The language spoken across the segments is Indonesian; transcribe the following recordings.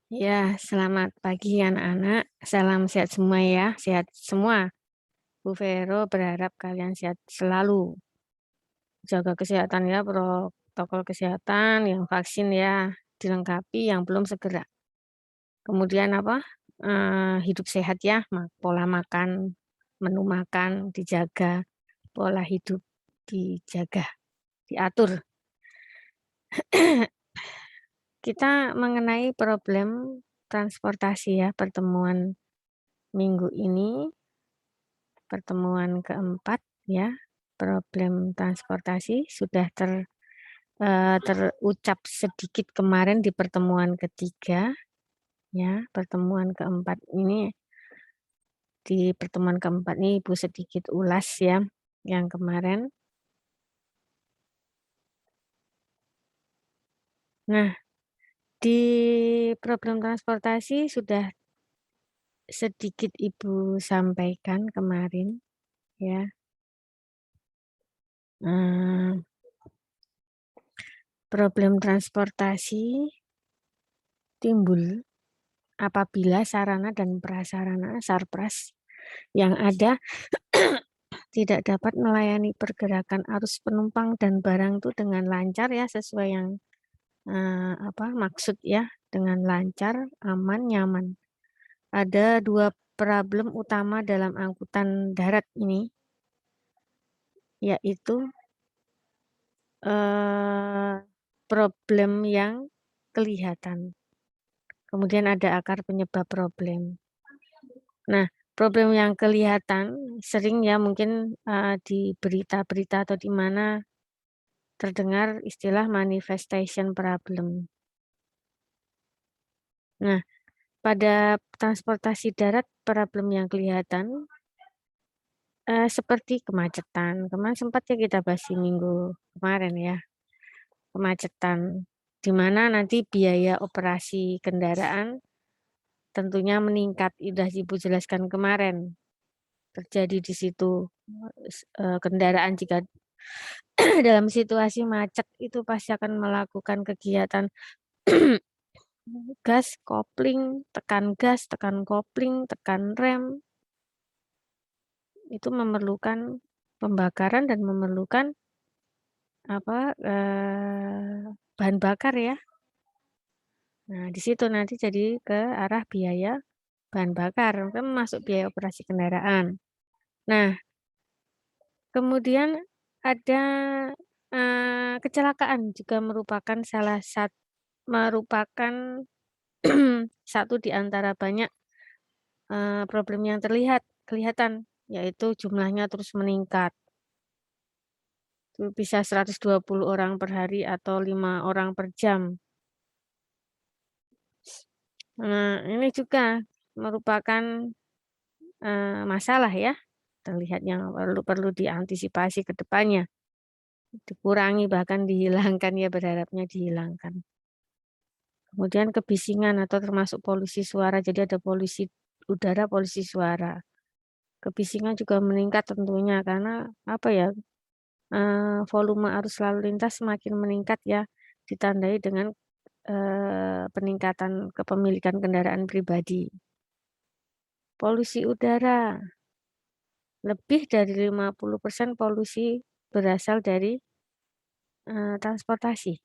Ya, selamat pagi anak-anak. Salam sehat semua ya, sehat semua. Bu Vero berharap kalian sehat selalu. Jaga kesehatan ya, protokol kesehatan, yang vaksin ya, dilengkapi, yang belum segera. Kemudian apa? Hidup sehat ya, pola makan, menu makan dijaga, pola hidup dijaga, diatur. Kita mengenai problem transportasi ya, pertemuan minggu ini. Pertemuan keempat ya, problem transportasi sudah terucap sedikit kemarin di pertemuan ketiga ya. Pertemuan keempat ini, di pertemuan keempat ini Ibu sedikit ulas ya yang kemarin. Nah, di problem transportasi sudah sedikit Ibu sampaikan kemarin ya. Problem transportasi timbul apabila sarana dan prasarana sarpras yang ada tidak dapat melayani pergerakan arus penumpang dan barang itu dengan lancar ya, sesuai yang maksud ya, dengan lancar, aman, nyaman. Ada dua problem utama dalam angkutan darat ini, yaitu problem yang kelihatan. Kemudian ada akar penyebab problem. Nah, problem yang kelihatan sering ya mungkin di berita-berita atau di mana terdengar istilah manifestation problem. Nah, pada transportasi darat problem yang kelihatan seperti kemacetan. Kemarin sempat ya kita bahas di minggu kemarin ya, kemacetan, di mana nanti biaya operasi kendaraan tentunya meningkat, sudah Ibu jelaskan kemarin. Terjadi di situ kendaraan jika dalam situasi macet itu pasti akan melakukan kegiatan gas, kopling, tekan gas, tekan kopling, tekan rem. Itu memerlukan pembakaran dan memerlukan bahan bakar ya. Nah, di situ nanti jadi ke arah biaya bahan bakar, kan masuk biaya operasi kendaraan. Nah, kemudian ada kecelakaan juga merupakan satu di antara banyak problem yang kelihatan, yaitu jumlahnya terus meningkat. Itu bisa 120 orang per hari atau 5 orang per jam. Nah, ini juga merupakan masalah ya, terlihat yang perlu diantisipasi ke depannya. Dikurangi bahkan dihilangkan ya, berharapnya dihilangkan. Kemudian kebisingan atau termasuk polusi suara, jadi ada polusi udara, polusi suara. Kebisingan juga meningkat tentunya karena volume arus lalu lintas semakin meningkat ya, ditandai dengan peningkatan kepemilikan kendaraan pribadi. Polusi udara, lebih dari 50% polusi berasal dari transportasi.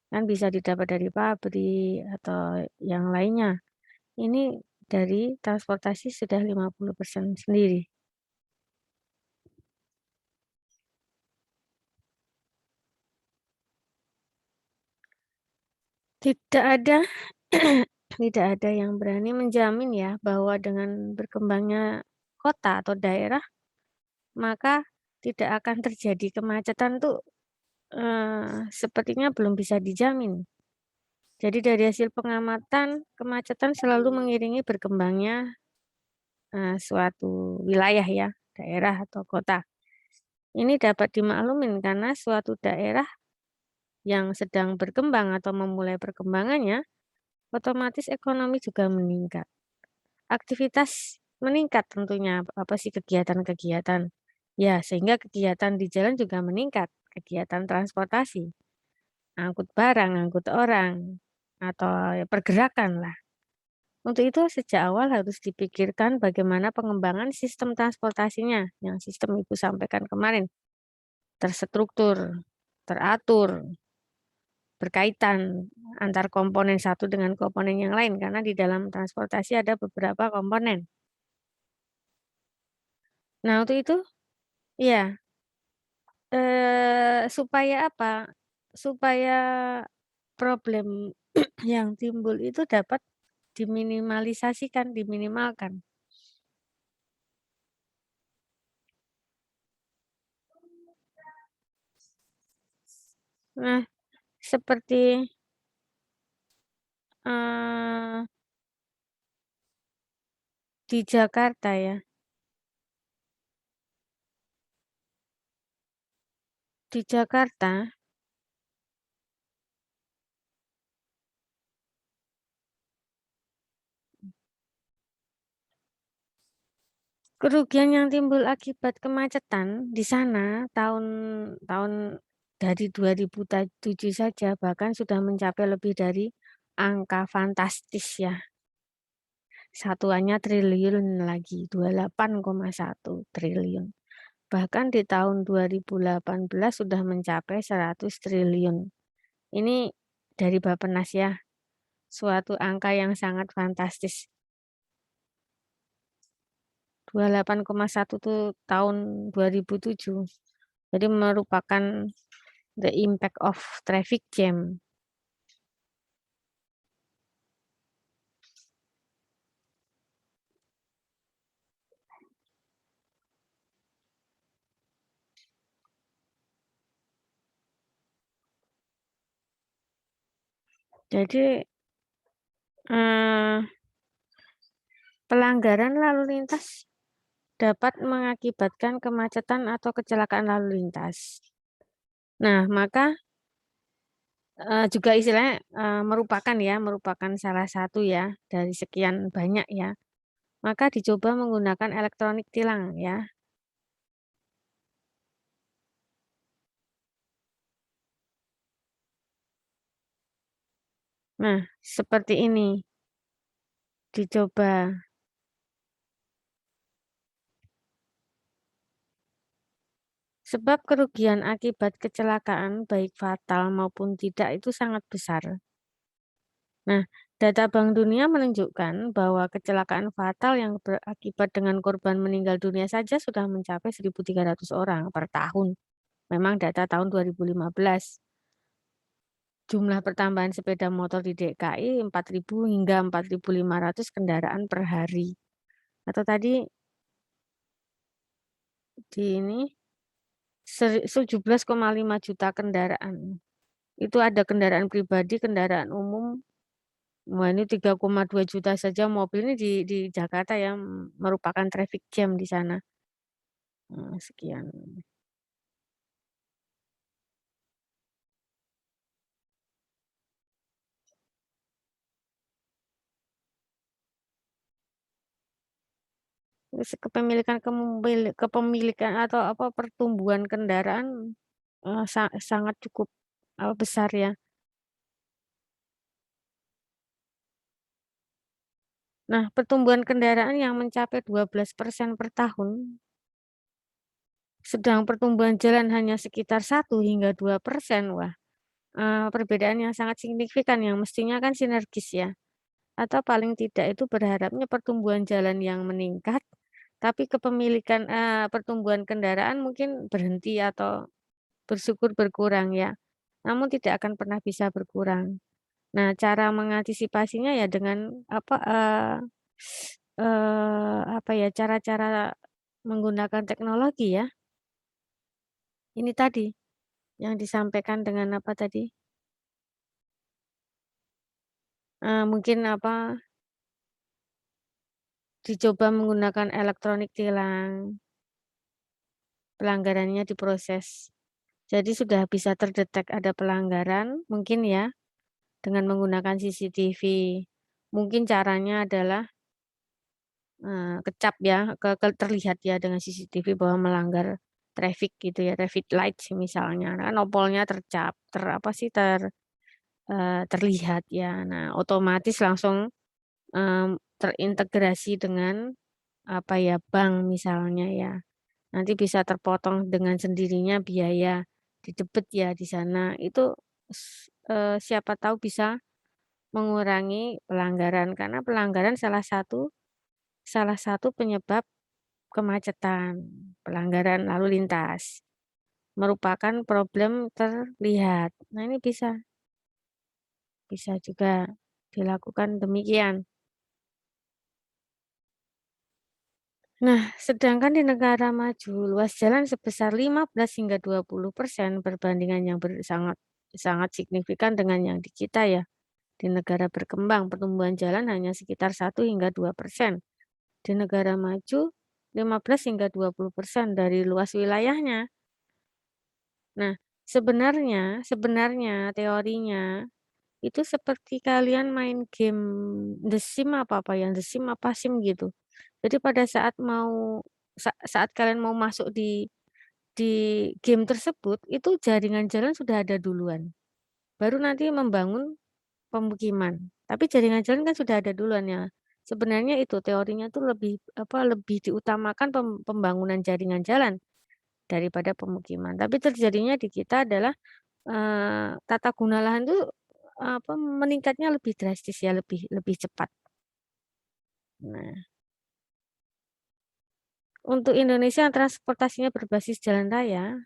Kan bisa didapat dari pabrik atau yang lainnya. Ini dari transportasi sudah 50% sendiri. Tidak ada tidak ada yang berani menjamin ya bahwa dengan berkembangnya kota atau daerah, maka tidak akan terjadi kemacetan tuh sepertinya belum bisa dijamin. Jadi dari hasil pengamatan, kemacetan selalu mengiringi berkembangnya suatu wilayah ya, daerah atau kota. Ini dapat dimaklumin karena suatu daerah yang sedang berkembang atau memulai perkembangannya, otomatis ekonomi juga meningkat. Aktivitas meningkat tentunya, apa sih kegiatan-kegiatan. Ya, sehingga kegiatan di jalan juga meningkat, kegiatan transportasi. angkut barang, angkut orang, atau ya pergerakanlah. Untuk itu sejak awal harus dipikirkan bagaimana pengembangan sistem transportasinya, yang sistem Ibu sampaikan kemarin, terstruktur, teratur, berkaitan antar komponen satu dengan komponen yang lain, karena di dalam transportasi ada beberapa komponen. Nah, untuk itu iya, supaya apa, supaya problem yang timbul itu dapat diminimalisasikan, diminimalkan. Nah, seperti, eee, di Jakarta ya, di Jakarta kerugian yang timbul akibat kemacetan di sana tahun tahun dari 2007 saja bahkan sudah mencapai lebih dari angka fantastis ya, satuannya triliun lagi, 28,1 triliun. Bahkan di tahun 2018 sudah mencapai 100 triliun. Ini dari Bappenas ya, suatu angka yang sangat fantastis. 28,1 tuh tahun 2007. Jadi merupakan the impact of traffic jam. Jadi, eee, pelanggaran lalu lintas dapat mengakibatkan kemacetan atau kecelakaan lalu lintas. Nah, maka, juga istilahnya, merupakan salah satu ya dari sekian banyak ya, maka dicoba menggunakan elektronik tilang ya. Nah, seperti ini, dicoba. Sebab kerugian akibat kecelakaan baik fatal maupun tidak itu sangat besar. Nah, data Bank Dunia menunjukkan bahwa kecelakaan fatal yang berakibat dengan korban meninggal dunia saja sudah mencapai 1.300 orang per tahun. Memang data tahun 2015. Jumlah pertambahan sepeda motor di DKI 4.000 hingga 4.500 kendaraan per hari. Atau tadi di ini 17,5 juta kendaraan. Itu ada kendaraan pribadi, kendaraan umum. Wah, ini 3,2 juta saja mobil ini di Jakarta yang merupakan traffic jam di sana. Sekian. Terus kepemilikan atau apa, pertumbuhan kendaraan, sangat cukup, besar ya. Nah, pertumbuhan kendaraan yang mencapai 12% per tahun, sedang pertumbuhan jalan hanya sekitar 1 hingga 2%. Wah, perbedaan yang sangat signifikan yang mestinya kan sinergis ya. Atau paling tidak itu berharapnya pertumbuhan jalan yang meningkat, tapi pertumbuhan kendaraan mungkin berhenti atau bersyukur berkurang ya, namun tidak akan pernah bisa berkurang. Nah, cara mengantisipasinya ya dengan apa ya, cara-cara menggunakan teknologi ya. Ini tadi yang disampaikan dengan apa tadi, mungkin apa, dicoba menggunakan elektronik tilang, pelanggarannya diproses. Jadi sudah bisa terdetek ada pelanggaran mungkin ya, dengan menggunakan CCTV. Mungkin caranya adalah, kecap ya, terlihat ya dengan CCTV bahwa melanggar traffic gitu ya, traffic light sih misalnya, kan nopolnya apa sih, terlihat ya. Nah, otomatis langsung, terintegrasi dengan, apa ya, bank misalnya ya. Nanti bisa terpotong dengan sendirinya biaya di debit ya di sana. Itu siapa tahu bisa mengurangi pelanggaran, karena pelanggaran salah satu penyebab kemacetan, pelanggaran lalu lintas, merupakan problem terlihat. Nah, ini bisa bisa juga dilakukan demikian. Nah, sedangkan di negara maju, luas jalan sebesar 15 hingga 20% perbandingan yang sangat sangat signifikan dengan yang di kita ya. Di negara berkembang, pertumbuhan jalan hanya sekitar 1 hingga 2%. Di negara maju, 15 hingga 20% dari luas wilayahnya. Nah, sebenarnya teorinya itu seperti kalian main game The Sim apa yang The Sim apa Sim gitu. Jadi pada saat kalian mau masuk di game tersebut, itu jaringan jalan sudah ada duluan, baru nanti membangun pemukiman. Tapi jaringan jalan kan sudah ada duluan ya. Sebenarnya itu teorinya tuh lebih diutamakan pembangunan jaringan jalan daripada pemukiman. Tapi terjadinya di kita adalah, tata guna lahan tuh, meningkatnya lebih drastis ya, lebih lebih cepat. Nah, untuk Indonesia yang transportasinya berbasis jalan raya,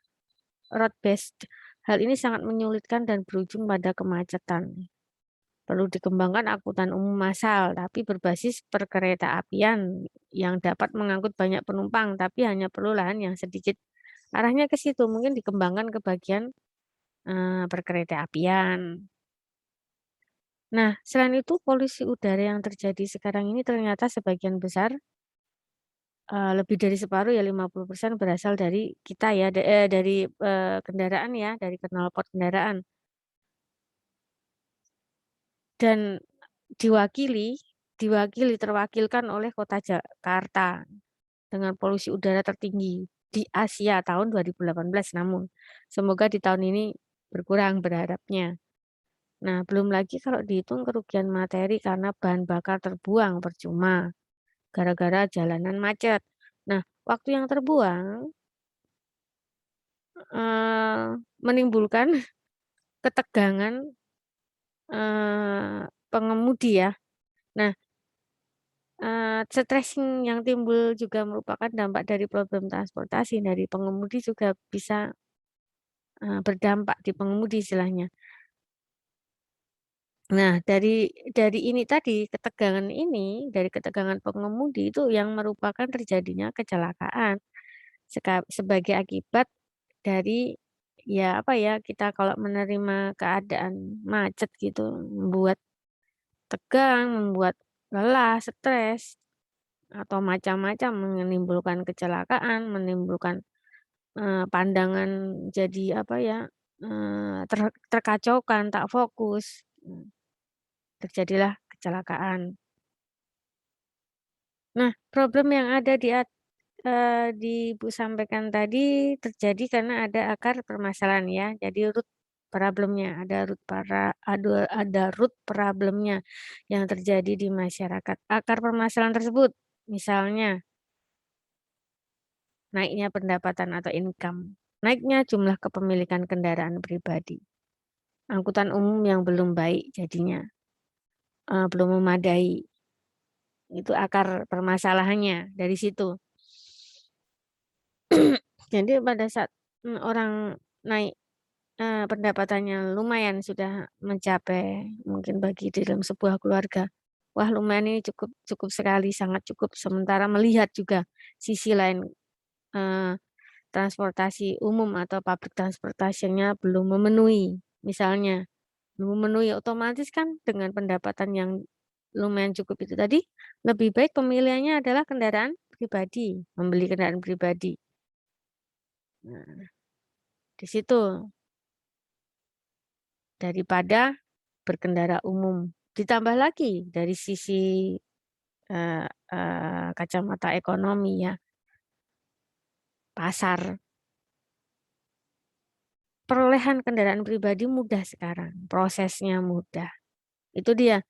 road based, hal ini sangat menyulitkan dan berujung pada kemacetan. Perlu dikembangkan angkutan umum massal, tapi berbasis perkeretaapian yang dapat mengangkut banyak penumpang, tapi hanya perlu lahan yang sedikit. Arahnya ke situ, mungkin dikembangkan ke bagian perkeretaapian. Nah, selain itu polusi udara yang terjadi sekarang ini ternyata sebagian besar, lebih dari separuh ya 50% berasal dari kita ya, dari, kendaraan ya, dari knalpot kendaraan. Dan diwakili terwakilkan oleh kota Jakarta dengan polusi udara tertinggi di Asia tahun 2018 namun. Semoga di tahun ini berkurang berharapnya. Nah, belum lagi kalau dihitung kerugian materi karena bahan bakar terbuang percuma gara-gara jalanan macet. Nah, waktu yang terbuang, menimbulkan ketegangan, pengemudi ya. Nah, stressing yang timbul juga merupakan dampak dari problem transportasi, dari pengemudi juga bisa, berdampak di pengemudi istilahnya. Nah, dari ini tadi, ketegangan ini, dari ketegangan pengemudi itu yang merupakan terjadinya kecelakaan sebagai akibat dari, ya apa ya, kita kalau menerima keadaan macet gitu, membuat tegang, membuat lelah, stres, atau macam-macam, menimbulkan kecelakaan, menimbulkan, pandangan jadi apa ya, terkacaukan, tak fokus, terjadilah kecelakaan. Nah, problem yang ada Ibu sampaikan tadi terjadi karena ada akar permasalahan ya. Jadi ada root problemnya yang terjadi di masyarakat. Akar permasalahan tersebut misalnya naiknya pendapatan atau income, naiknya jumlah kepemilikan kendaraan pribadi, angkutan umum yang belum baik jadinya, belum memadai. Itu akar permasalahannya dari situ. Jadi pada saat, orang naik, pendapatannya lumayan sudah mencapai mungkin bagi dalam sebuah keluarga, wah lumayan ini cukup cukup sekali, sangat cukup. Sementara melihat juga sisi lain, eee, transportasi umum atau public transportation-nya belum memenuhi, misalnya belum memenuhi, otomatis kan dengan pendapatan yang lumayan cukup itu tadi, lebih baik pemilihannya adalah kendaraan pribadi, membeli kendaraan pribadi. Nah, di situ, daripada berkendara umum. Ditambah lagi dari sisi, kacamata ekonomi ya, pasar. perolehan kendaraan pribadi mudah sekarang, prosesnya mudah. Itu dia.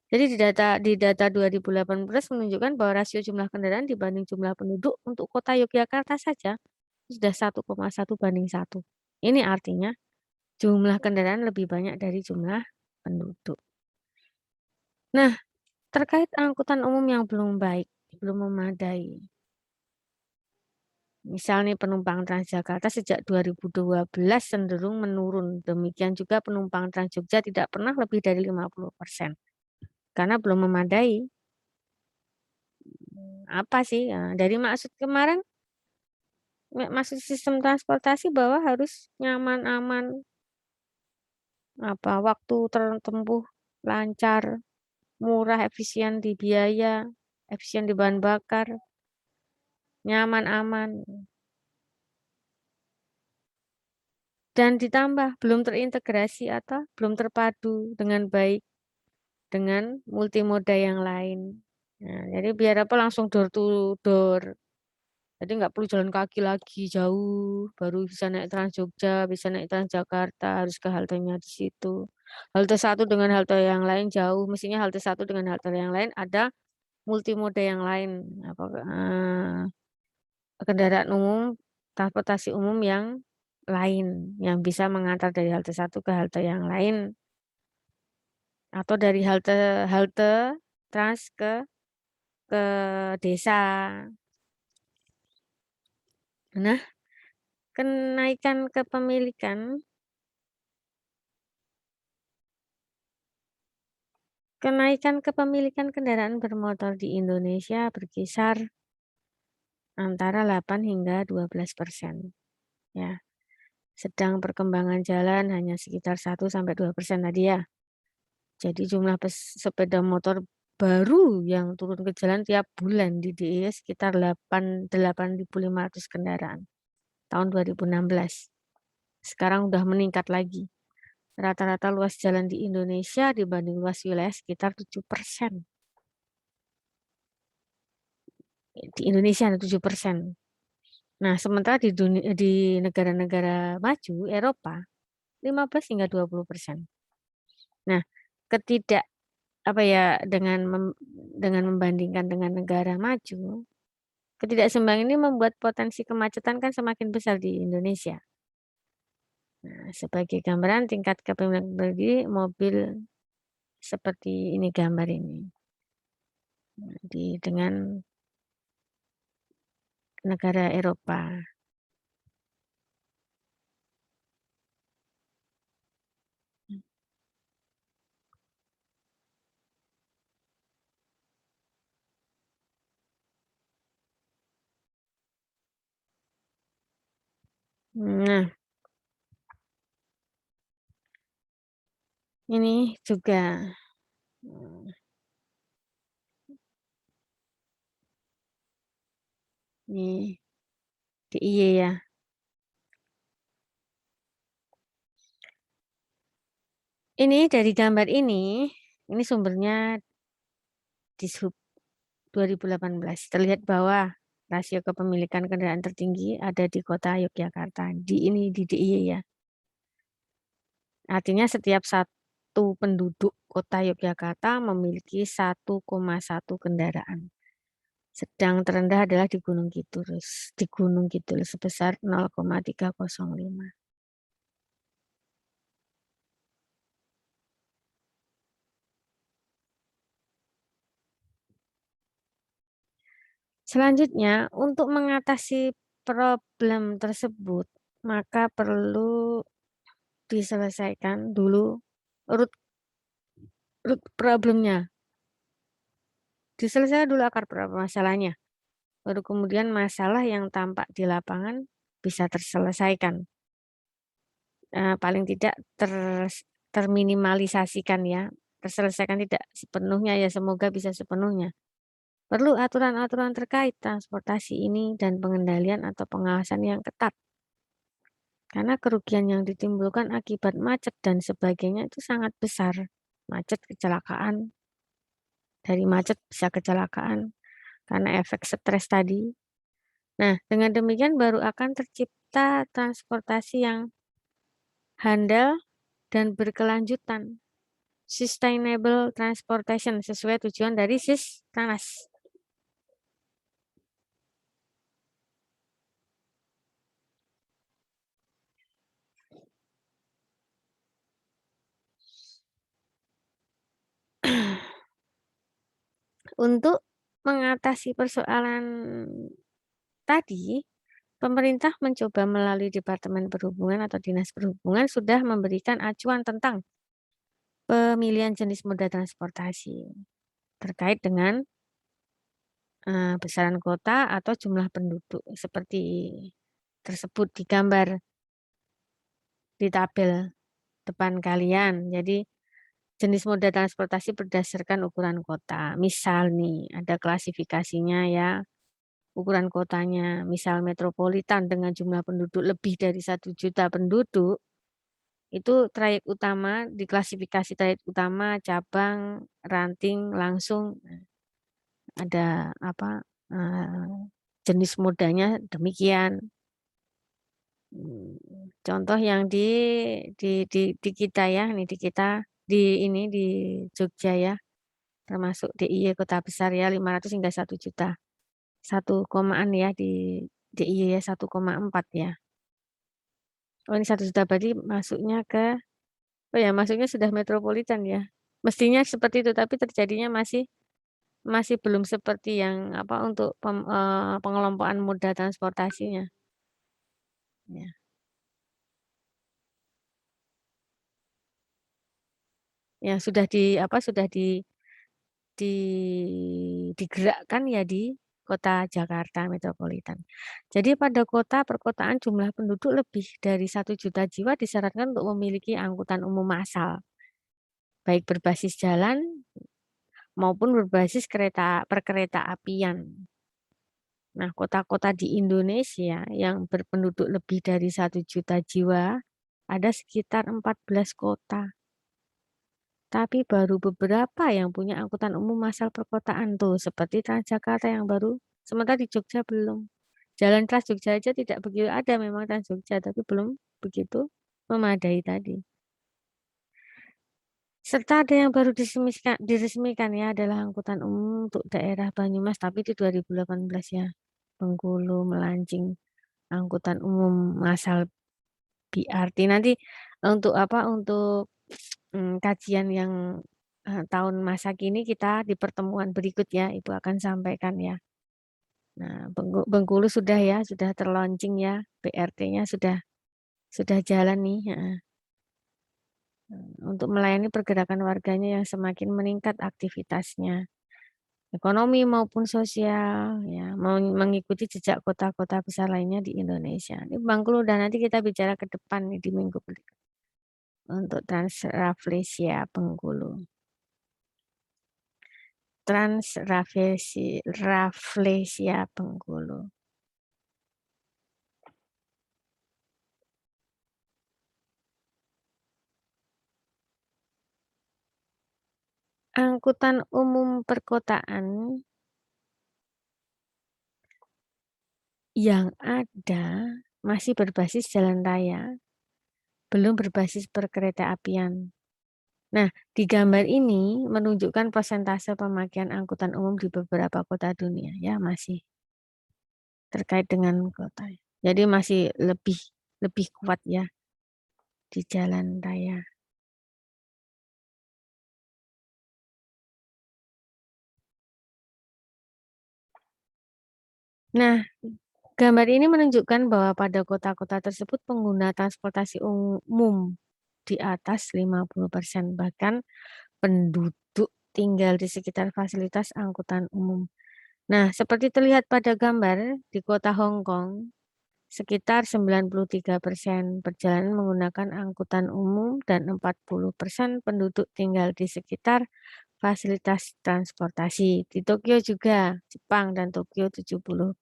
Jadi di data 2018 menunjukkan bahwa rasio jumlah kendaraan dibanding jumlah penduduk untuk kota Yogyakarta saja sudah 1,1 banding 1. Ini artinya jumlah kendaraan lebih banyak dari jumlah penduduk. Nah, terkait angkutan umum yang belum baik, belum memadai. Misal nih penumpang Transjakarta sejak 2012 cenderung menurun. Demikian juga penumpang Transjogja tidak pernah lebih dari 50%. Karena belum memadai. Apa sih? Dari maksud kemarin, maksud sistem transportasi bahwa harus nyaman, aman, waktu tertempuh lancar, murah, efisien di biaya, efisien di bahan bakar, nyaman, aman. Dan ditambah belum terintegrasi atau belum terpadu dengan baik dengan multimoda yang lain. Nah, jadi biar apa langsung door to door. Jadi nggak perlu jalan kaki lagi jauh, baru bisa naik Trans Jogja, bisa naik Transjakarta, harus ke haltenya di situ. Halte satu dengan halte yang lain jauh, mestinya halte satu dengan halte yang lain ada multimoda yang lain. Kendaraan umum, transportasi umum yang lain, yang bisa mengantar dari halte satu ke halte yang lain, atau dari halte halte trans ke desa. Nah, kenaikan kepemilikan kendaraan bermotor di Indonesia berkisar antara 8 hingga 12%. Ya, sedang perkembangan jalan hanya sekitar 1-2% tadi ya. Jadi jumlah sepeda motor baru yang turun ke jalan tiap bulan di DIY sekitar 8.500 kendaraan tahun 2016. Sekarang udah meningkat lagi. Rata-rata luas jalan di Indonesia dibanding luas wilayah sekitar 7%. Di Indonesia ada 7%. Nah, sementara di negara-negara maju, Eropa, 15 hingga 20%. Nah, dengan membandingkan dengan negara maju, ketidakseimbangan ini membuat potensi kemacetan kan semakin besar di Indonesia. Nah, sebagai gambaran tingkat kepemilikan pribadi mobil seperti ini gambar ini. Dengan negara Eropa. Nah, ini juga nih DIY ya. Ini dari gambar ini sumbernya di Sub 2018. Terlihat bahwa rasio kepemilikan kendaraan tertinggi ada di kota Yogyakarta. Di DIY ya. Artinya setiap satu penduduk kota Yogyakarta memiliki 1,1 kendaraan. Sedang terendah adalah di Gunung Kidul sebesar 0,305. Selanjutnya, untuk mengatasi problem tersebut, maka perlu diselesaikan dulu root problemnya. Diselesaikan dulu akar permasalahannya. Baru kemudian masalah yang tampak di lapangan bisa terselesaikan. Paling tidak terminimalisasikan ya. Terselesaikan tidak sepenuhnya ya, semoga bisa sepenuhnya. Perlu aturan-aturan terkait transportasi ini dan pengendalian atau pengawasan yang ketat. Karena kerugian yang ditimbulkan akibat macet dan sebagainya itu sangat besar. Macet, kecelakaan, dari macet bisa kecelakaan karena efek stres tadi. Nah, dengan demikian baru akan tercipta transportasi yang handal, dan berkelanjutan. Sustainable transportation sesuai tujuan dari Sistranas. Untuk mengatasi persoalan tadi, pemerintah mencoba melalui Departemen Perhubungan atau Dinas Perhubungan sudah memberikan acuan tentang pemilihan jenis moda transportasi terkait dengan besaran kota atau jumlah penduduk seperti tersebut di gambar di tabel depan kalian. Jadi jenis moda transportasi berdasarkan ukuran kota. Misal nih ada klasifikasinya ya. Ukuran kotanya, misal metropolitan dengan jumlah penduduk lebih dari 1 juta penduduk, itu trayek utama, diklasifikasi trayek utama, cabang, ranting, langsung, ada apa jenis modanya demikian. Contoh yang di kita ya, nih di kita di Jogja ya, termasuk DIY kota besar ya 500 hingga 1 juta. 1 komaan ya di DIY ya 1,4 ya. Oh ini 1 juta berarti masuknya ke, oh ya masuknya sudah metropolitan ya. Mestinya seperti itu tapi terjadinya masih masih belum seperti yang apa untuk pengelompokan moda transportasinya. Ya. Yang sudah di apa sudah di digerakkan ya di kota Jakarta metropolitan. Jadi pada kota perkotaan jumlah penduduk lebih dari 1 juta jiwa disyaratkan untuk memiliki angkutan umum massal, baik berbasis jalan maupun berbasis perkereta apian. Nah, kota-kota di Indonesia yang berpenduduk lebih dari 1 juta jiwa ada sekitar 14 kota. Tapi baru beberapa yang punya angkutan umum massal perkotaan tuh, seperti Transjakarta yang baru, sementara di Jogja belum. Jalan Trans Jogja aja tidak begitu ada memang Trans Jogja, tapi belum begitu memadai tadi. Serta ada yang baru diresmikan ya adalah angkutan umum untuk daerah Banyumas, tapi di 2018 ya. Bengkulu, Melancing, angkutan umum massal BRT. Nanti untuk apa? Untuk kajian yang tahun masa kini kita di pertemuan berikut ya, Ibu akan sampaikan ya. Nah, Bengkulu sudah ya, sudah terlaunching ya, BRT-nya sudah jalan nih. Ya. Untuk melayani pergerakan warganya yang semakin meningkat aktivitasnya, ekonomi maupun sosial, ya, mengikuti jejak kota-kota besar lainnya di Indonesia. Ini Bengkulu dan nanti kita bicara ke depan nih di minggu berikut untuk Transraflesia Bengkulu. Transraflesia Bengkulu. Angkutan umum perkotaan yang ada masih berbasis jalan raya, belum berbasis perkereta apian. Nah, di gambar ini menunjukkan persentase pemakaian angkutan umum di beberapa kota dunia ya masih terkait dengan kota. Jadi masih lebih lebih kuat ya di jalan raya. Nah, gambar ini menunjukkan bahwa pada kota-kota tersebut pengguna transportasi umum di atas 50%, bahkan penduduk tinggal di sekitar fasilitas angkutan umum. Nah, seperti terlihat pada gambar di kota Hong Kong, sekitar 93% perjalanan menggunakan angkutan umum dan 40% penduduk tinggal di sekitar fasilitas transportasi. Di Tokyo juga, Jepang dan Tokyo 79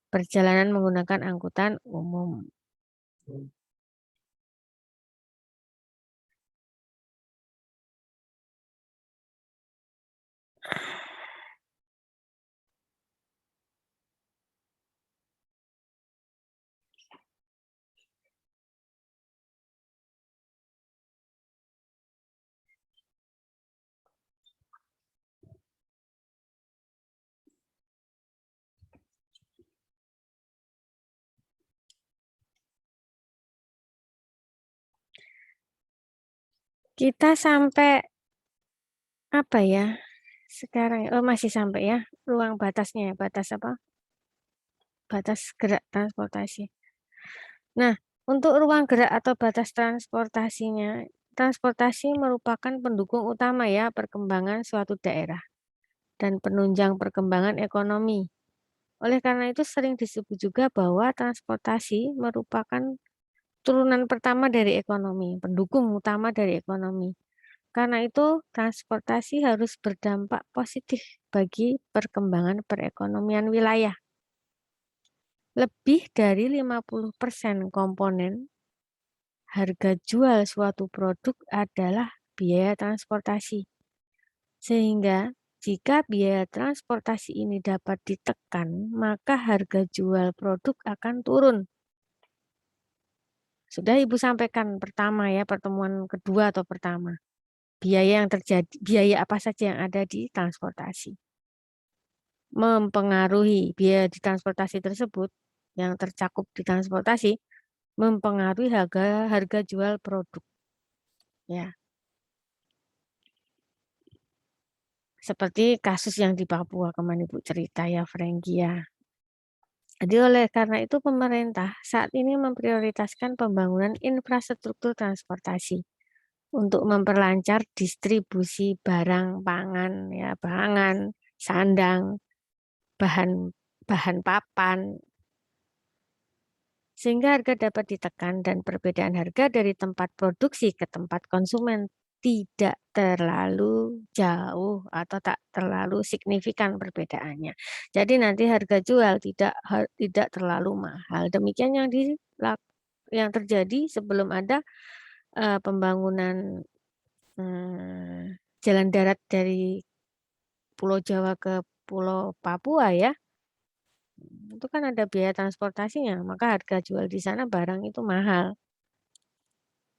perjalanan menggunakan angkutan umum. Kita sampai apa ya? Sekarang masih sampai ya ruang batasnya ya, batas apa? Batas gerak transportasi. Nah, untuk ruang gerak atau batas transportasinya, transportasi merupakan pendukung utama ya perkembangan suatu daerah dan penunjang perkembangan ekonomi. Oleh karena itu sering disebut juga bahwa transportasi merupakan turunan pertama dari ekonomi, pendukung utama dari ekonomi. Karena itu transportasi harus berdampak positif bagi perkembangan perekonomian wilayah. Lebih dari 50% komponen harga jual suatu produk adalah biaya transportasi. Sehingga jika biaya transportasi ini dapat ditekan, maka harga jual produk akan turun. Sudah Ibu sampaikan pertama ya, pertemuan kedua atau pertama. Biaya yang terjadi, biaya apa saja yang ada di transportasi. Mempengaruhi biaya di transportasi tersebut yang tercakup di transportasi mempengaruhi harga jual produk. Ya. Seperti kasus yang di Papua kemarin Ibu cerita ya, Frankie ya. Jadi oleh karena itu pemerintah saat ini memprioritaskan pembangunan infrastruktur transportasi untuk memperlancar distribusi barang pangan ya, pangan, sandang, bahan bahan papan sehingga harga dapat ditekan dan perbedaan harga dari tempat produksi ke tempat konsumen tidak terlalu jauh atau tak terlalu signifikan perbedaannya. Jadi nanti harga jual tidak terlalu mahal. Demikian yang terjadi sebelum ada pembangunan jalan darat dari Pulau Jawa ke Pulau Papua ya. Itu kan ada biaya transportasinya, maka harga jual di sana barang itu mahal.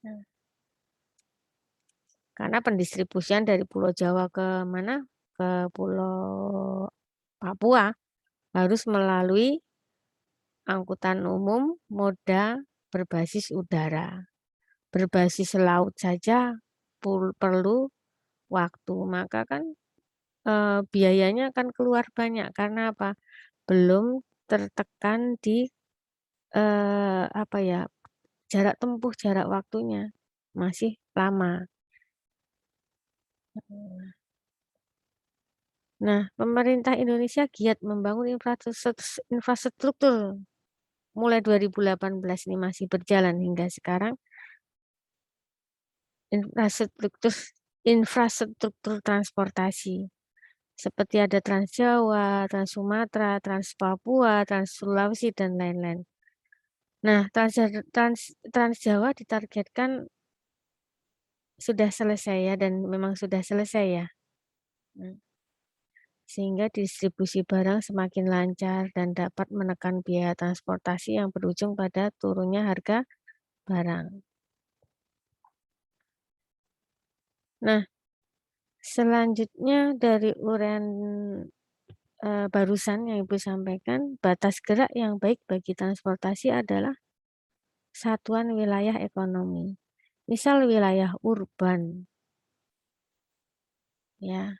Nah, karena pendistribusian dari Pulau Jawa ke mana? Ke Pulau Papua harus melalui angkutan umum moda berbasis udara. Berbasis laut saja perlu waktu, maka kan biayanya akan keluar banyak karena apa? Belum tertekan di apa ya, jarak tempuh, jarak waktunya masih lama. Nah, pemerintah Indonesia giat membangun infrastruktur mulai 2018 ini masih berjalan hingga sekarang. Infrastruktur infrastruktur transportasi seperti ada Trans Jawa, Trans Sumatera, Trans Papua, Trans Sulawesi dan lain-lain. Nah, Trans Jawa ditargetkan sudah selesai ya dan memang sudah selesai ya. Sehingga distribusi barang semakin lancar dan dapat menekan biaya transportasi yang berujung pada turunnya harga barang. Nah, selanjutnya dari uraian barusan yang Ibu sampaikan, batas gerak yang baik bagi transportasi adalah satuan wilayah ekonomi. Misal wilayah urban, ya,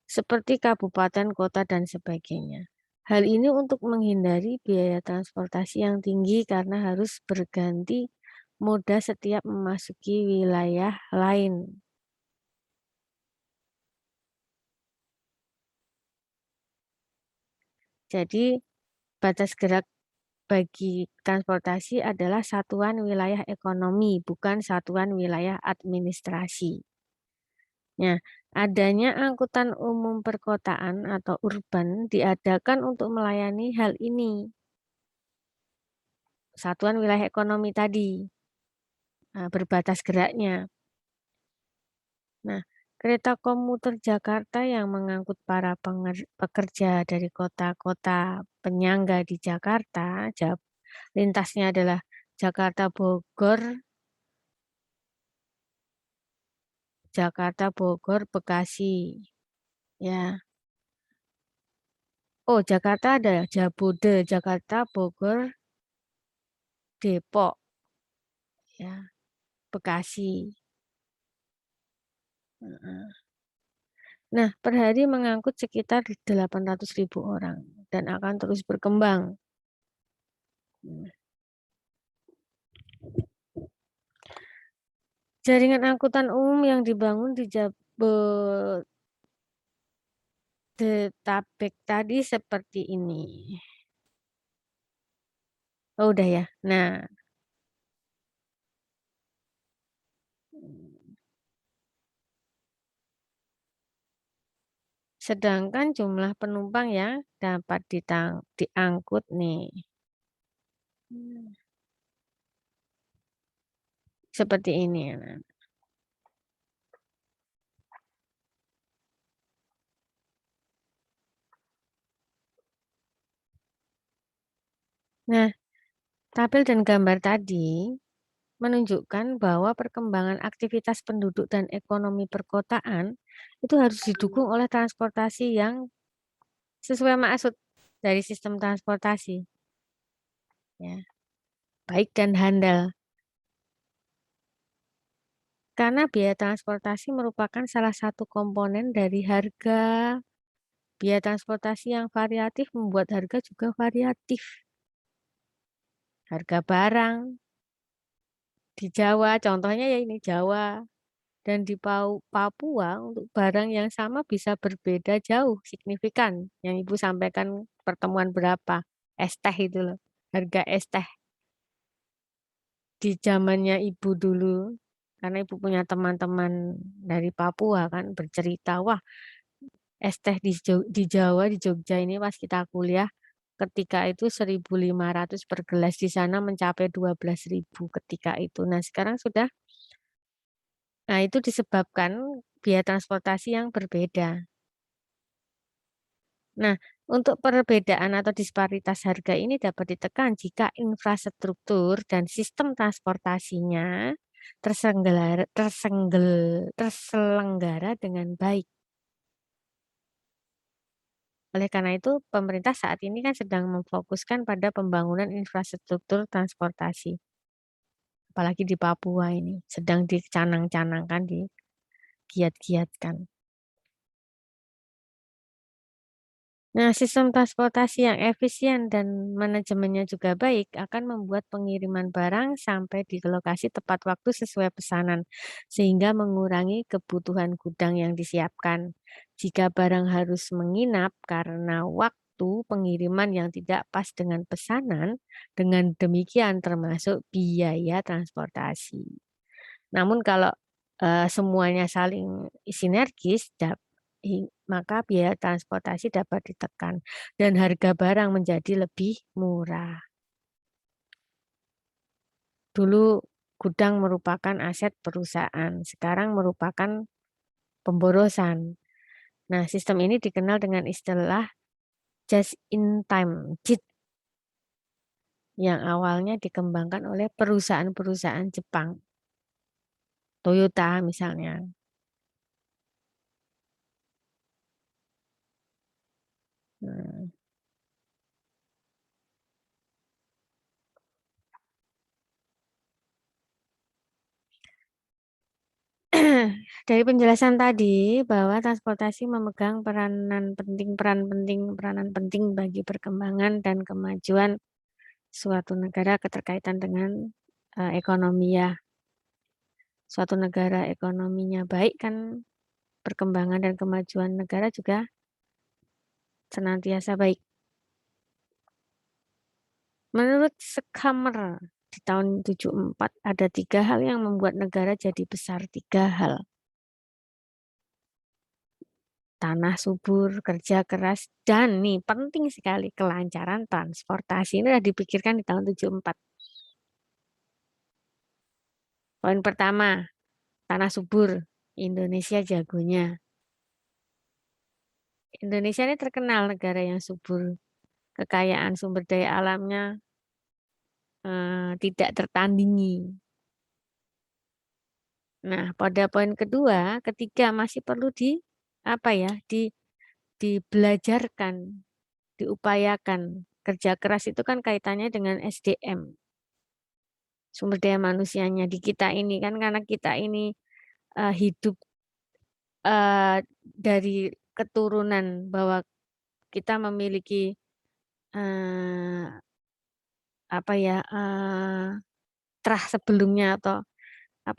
seperti kabupaten, kota, dan sebagainya. Hal ini untuk menghindari biaya transportasi yang tinggi karena harus berganti moda setiap memasuki wilayah lain. Jadi batas gerak bagi transportasi adalah satuan wilayah ekonomi, bukan satuan wilayah administrasi. Nah, adanya angkutan umum perkotaan atau urban diadakan untuk melayani hal ini. Satuan wilayah ekonomi tadi, berbatas geraknya. Nah, kereta komuter Jakarta yang mengangkut para pekerja dari kota-kota penyangga di Jakarta, lintasnya adalah Jakarta Bogor, Jakarta Bogor, Bekasi. Ya. Oh, Jakarta ada Jabode, Jakarta Bogor, Depok. Ya, Bekasi. Heeh. Nah, per hari mengangkut sekitar 800.000 orang dan akan terus berkembang. Jaringan angkutan umum yang dibangun di Jabodetabek tadi seperti ini. Oh, udah ya. Nah, sedangkan jumlah penumpang yang dapat diangkut nih. Seperti ini ya. Nah, tabel dan gambar tadi menunjukkan bahwa perkembangan aktivitas penduduk dan ekonomi perkotaan itu harus didukung oleh transportasi yang sesuai maksud dari sistem transportasi, ya, baik dan handal. Karena biaya transportasi merupakan salah satu komponen dari harga. Biaya transportasi yang variatif membuat harga juga variatif. Harga barang di Jawa, contohnya ya ini Jawa, dan di Papua untuk barang yang sama bisa berbeda jauh, signifikan. Yang Ibu sampaikan pertemuan berapa? Es teh itu loh. Harga es teh di zamannya Ibu dulu. Karena Ibu punya teman-teman dari Papua kan bercerita, wah es teh di Jawa, di Jogja ini pas kita kuliah, ketika itu 1.500 per gelas, di sana mencapai 12.000 ketika itu. Nah sekarang sudah, nah itu disebabkan biaya transportasi yang berbeda. Nah, untuk perbedaan atau disparitas harga ini dapat ditekan jika infrastruktur dan sistem transportasinya terselenggara dengan baik. Oleh karena itu, pemerintah saat ini kan sedang memfokuskan pada pembangunan infrastruktur transportasi. Apalagi di Papua ini, sedang dicanang-canangkan, digiat-giatkan. Nah, sistem transportasi yang efisien dan manajemennya juga baik akan membuat pengiriman barang sampai di lokasi tepat waktu sesuai pesanan, sehingga mengurangi kebutuhan gudang yang disiapkan. Jika barang harus menginap karena waktu pengiriman yang tidak pas dengan pesanan, dengan demikian termasuk biaya transportasi. Namun kalau semuanya saling sinergis, maka biaya transportasi dapat ditekan dan harga barang menjadi lebih murah. Dulu gudang merupakan aset perusahaan, sekarang merupakan pemborosan. Nah, sistem ini dikenal dengan istilah just in time, JIT, yang awalnya dikembangkan oleh perusahaan-perusahaan Jepang, Toyota misalnya. Nah, dari penjelasan tadi bahwa transportasi memegang peranan penting bagi perkembangan dan kemajuan suatu negara keterkaitan dengan ekonomi ya. Suatu negara ekonominya baik kan perkembangan dan kemajuan negara juga senantiasa baik. Menurut Schamer di tahun 74 ada 3 hal yang membuat negara jadi besar, 3 hal. Tanah subur, kerja keras, dan nih penting sekali kelancaran transportasi. Ini sudah dipikirkan di tahun 74. Poin pertama, tanah subur. Indonesia jagonya. Indonesia ini terkenal negara yang subur. Kekayaan sumber daya alamnya tidak tertandingi. Nah, pada poin kedua, ketiga masih perlu dibelajarkan, diupayakan. Kerja keras itu kan kaitannya dengan SDM, sumber daya manusianya di kita ini kan, karena kita ini hidup dari keturunan bahwa kita memiliki, eee, apa ya, terah sebelumnya atau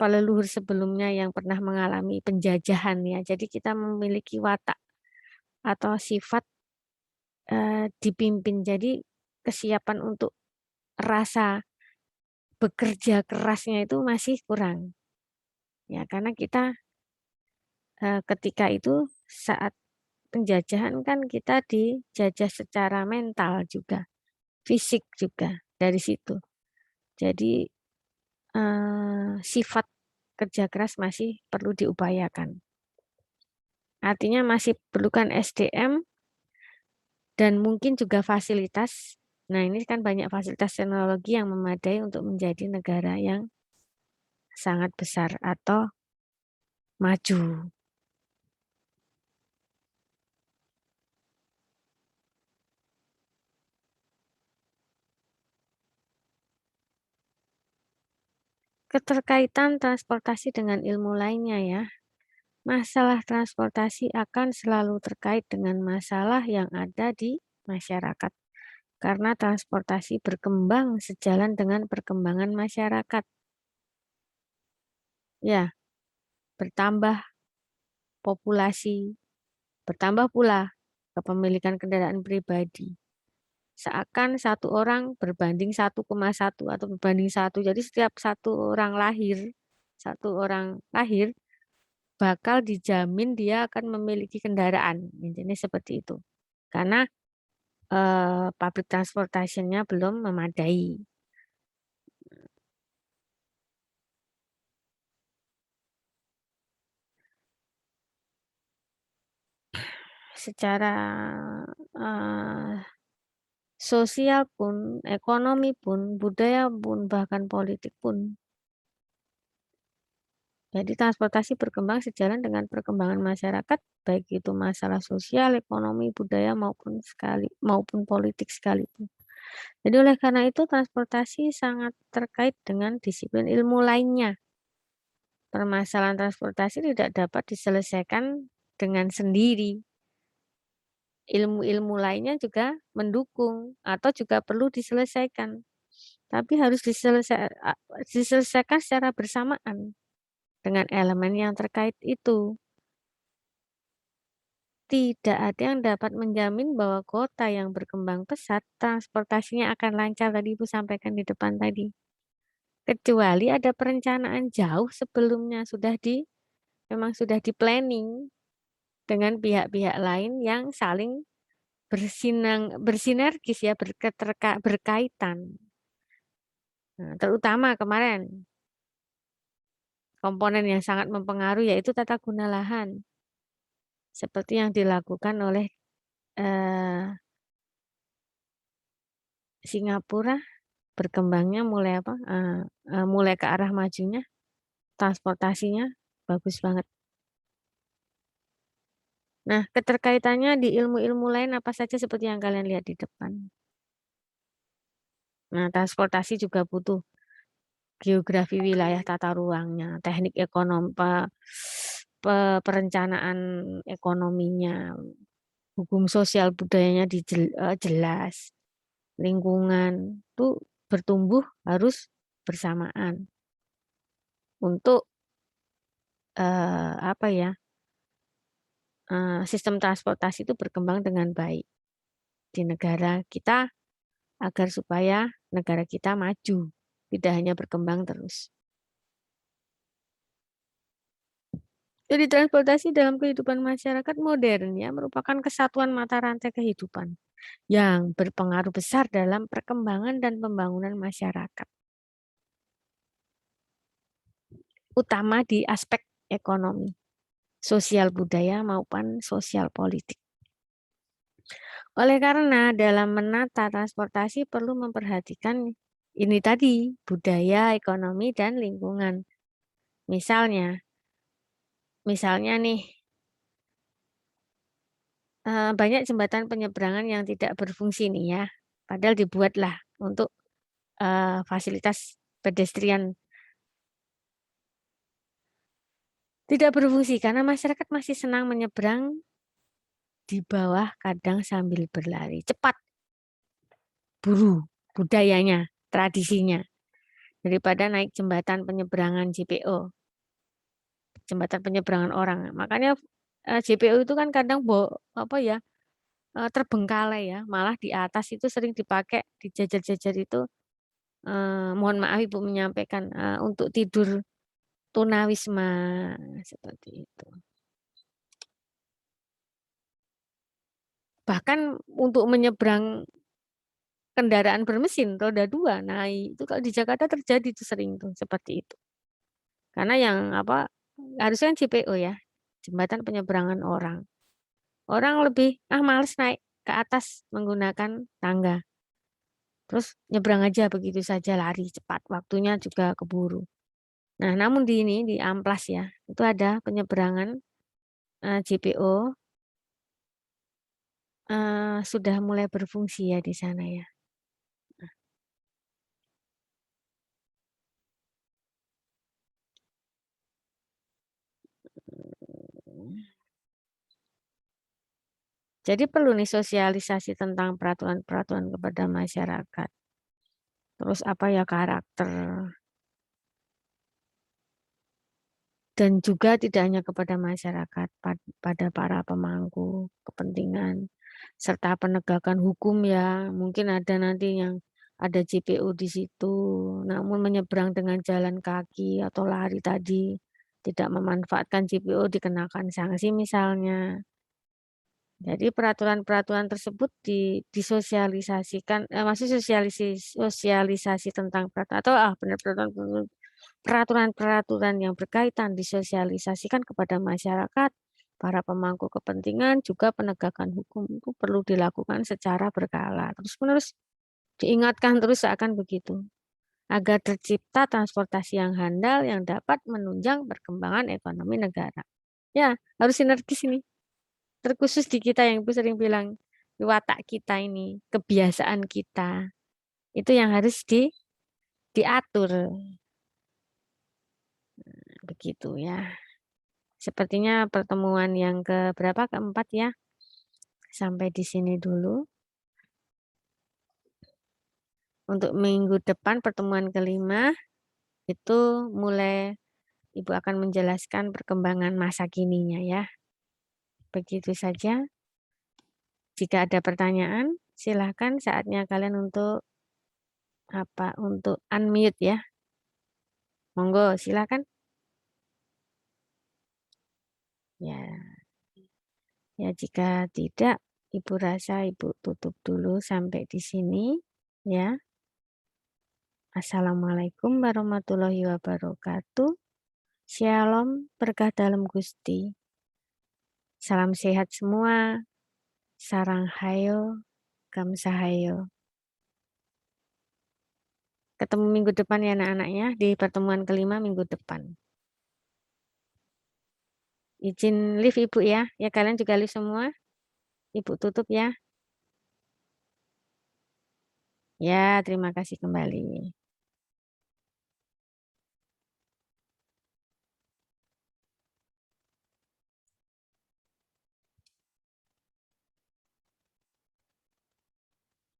leluhur sebelumnya yang pernah mengalami penjajahan ya. Jadi kita memiliki watak atau sifat, dipimpin. Jadi kesiapan untuk rasa bekerja kerasnya itu masih kurang. Ya karena kita, ketika itu saat penjajahan kan kita dijajah secara mental juga, fisik juga dari situ. Jadi, sifat kerja keras masih perlu diupayakan. Artinya masih perlukan SDM dan mungkin juga fasilitas. Nah, ini kan banyak fasilitas teknologi yang memadai untuk menjadi negara yang sangat besar atau maju. Keterkaitan transportasi dengan ilmu lainnya ya. Masalah transportasi akan selalu terkait dengan masalah yang ada di masyarakat. Karena transportasi berkembang sejalan dengan perkembangan masyarakat. Ya, bertambah populasi, bertambah pula kepemilikan kendaraan pribadi. Seakan satu orang berbanding 1,1 atau berbanding satu. Jadi setiap satu orang lahir bakal dijamin dia akan memiliki kendaraan. Intinya seperti itu. Karena public transportation-nya belum memadai. Secara eh, sosial pun, ekonomi pun, budaya pun, bahkan politik pun. Jadi transportasi berkembang sejalan dengan perkembangan masyarakat, baik itu masalah sosial, ekonomi, budaya maupun politik sekalipun. Jadi oleh karena itu transportasi sangat terkait dengan disiplin ilmu lainnya. Permasalahan transportasi tidak dapat diselesaikan dengan sendiri. Ilmu-ilmu lainnya juga mendukung atau juga perlu diselesaikan. Tapi harus diselesaikan secara bersamaan dengan elemen yang terkait itu. Tidak ada yang dapat menjamin bahwa kota yang berkembang pesat, transportasinya akan lancar tadi Ibu sampaikan di depan tadi. Kecuali ada perencanaan jauh sebelumnya memang sudah di planning dengan pihak-pihak lain yang saling bersinergis ya, berkaitan. Nah, terutama kemarin komponen yang sangat mempengaruhi yaitu tata guna lahan. Seperti yang dilakukan oleh eh, Singapura, berkembangnya mulai mulai ke arah majunya, transportasinya bagus banget. Nah, keterkaitannya di ilmu-ilmu lain apa saja seperti yang kalian lihat di depan. Nah, transportasi juga butuh geografi wilayah tata ruangnya, teknik ekonomi, perencanaan ekonominya, hukum sosial budayanya jelas, lingkungan itu bertumbuh harus bersamaan untuk apa ya, sistem transportasi itu berkembang dengan baik di negara kita agar supaya negara kita maju, tidak hanya berkembang terus. Jadi transportasi dalam kehidupan masyarakat modern ya merupakan kesatuan mata rantai kehidupan yang berpengaruh besar dalam perkembangan dan pembangunan masyarakat, utama di aspek ekonomi, sosial budaya maupun sosial politik. Oleh karena dalam menata transportasi perlu memperhatikan ini tadi, budaya, ekonomi, dan lingkungan. Misalnya nih, banyak jembatan penyeberangan yang tidak berfungsi nih ya, padahal dibuatlah untuk fasilitas pedestrian. Tidak berfungsi karena masyarakat masih senang menyeberang di bawah kadang sambil berlari. Cepat, buru, budayanya, tradisinya. Daripada naik jembatan penyeberangan JPO, jembatan penyeberangan orang. Makanya JPO itu kan kadang apa ya, terbengkalai ya, malah di atas itu sering dipakai di jajar-jajar itu, mohon maaf Ibu menyampaikan, untuk tidur tunawisma seperti itu. Bahkan untuk menyeberang kendaraan bermesin roda 2, nah itu kalau di Jakarta terjadi itu sering tuh seperti itu. Karena yang apa, harusnya kan JPO ya, jembatan penyeberangan orang. Orang lebih, males naik ke atas menggunakan tangga. Terus nyebrang aja begitu saja lari cepat, waktunya juga keburu. Nah, namun di ini, di Amplas ya, itu ada penyeberangan JPO, sudah mulai berfungsi ya di sana ya. Jadi perlu nih sosialisasi tentang peraturan-peraturan kepada masyarakat. Terus apa ya, karakter. Dan juga tidak hanya kepada masyarakat, pada para pemangku kepentingan, serta penegakan hukum ya. Mungkin ada nanti yang ada JPO di situ, namun menyeberang dengan jalan kaki atau lari tadi, tidak memanfaatkan JPO dikenakan sanksi misalnya. Jadi peraturan-peraturan tersebut disosialisasikan, masih sosialisasi tentang peraturan atau benar peraturan-peraturan yang berkaitan disosialisasikan kepada masyarakat, para pemangku kepentingan, juga penegakan hukum itu perlu dilakukan secara berkala. Terus-menerus diingatkan terus seakan begitu, agar tercipta transportasi yang handal yang dapat menunjang perkembangan ekonomi negara. Ya, harus sinergis ini. Terkhusus di kita yang Ibu sering bilang, watak kita ini, kebiasaan kita, itu yang harus diatur. Begitu ya. Sepertinya pertemuan yang keberapa? Keempat ya. Sampai di sini dulu. Untuk minggu depan pertemuan kelima itu mulai Ibu akan menjelaskan perkembangan masa kininya ya. Begitu saja. Jika ada pertanyaan, silakan saatnya kalian untuk untuk unmute ya. Monggo, silakan. Ya. Ya, jika tidak, Ibu rasa Ibu tutup dulu sampai di sini ya. Assalamualaikum warahmatullahi wabarakatuh. Shalom, berkah dalam Gusti. Salam sehat semua. Sarang hayo, kamsahayo. Ketemu minggu depan ya anak-anaknya di pertemuan kelima minggu depan. Izin live Ibu ya. Ya kalian juga live semua. Ibu tutup ya. Ya, terima kasih kembali.